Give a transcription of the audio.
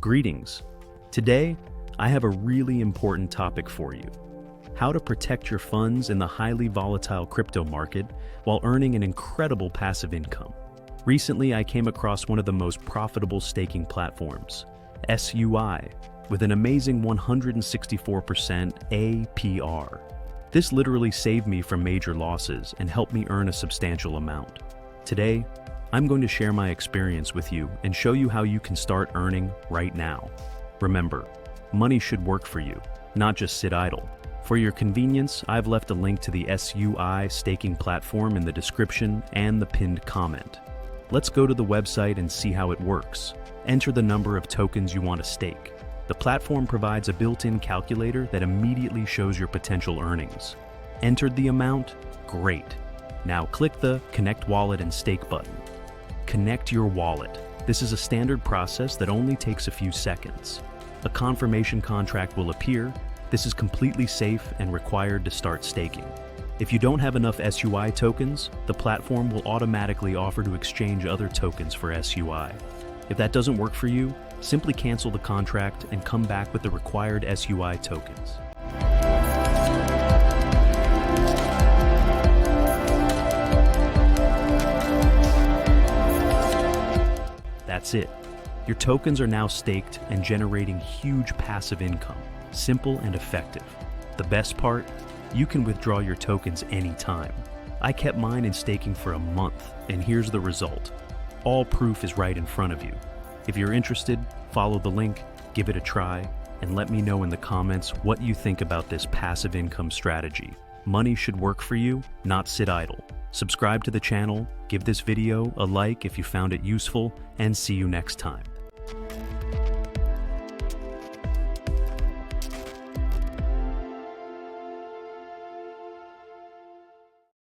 Greetings. Today, I have a really important topic for you. How to protect your funds in the highly volatile crypto market while earning an incredible passive income. Recently, I came across one of the most profitable staking platforms, SUI, with an amazing 164% APR. This literally saved me from major losses and helped me earn a substantial amount. Today, I'm going to share my experience with you and show you how you can start earning right now. Remember, money should work for you, not just sit idle. For your convenience, I've left a link to the SUI staking platform in the description and the pinned comment. Let's go to the website and see how it works. Enter the number of tokens you want to stake. The platform provides a built-in calculator that immediately shows your potential earnings. Entered the amount? Great. Now click the Connect Wallet and Stake button. Connect your wallet. This is a standard process that only takes a few seconds. A confirmation contract will appear. This is completely safe and required to start staking. If you don't have enough SUI tokens, the platform will automatically offer to exchange other tokens for SUI. If that doesn't work for you, simply cancel the contract and come back with the required SUI tokens. That's it. Your tokens are now staked and generating huge passive income. Simple and effective. The best part? You can withdraw your tokens anytime. I kept mine in staking for a month, and here's the result. All proof is right in front of you. If you're interested, follow the link, give it a try, and let me know in the comments what you think about this passive income strategy. Money should work for you, not sit idle. Subscribe to the channel, give this video a like if you found it useful, and see you next time.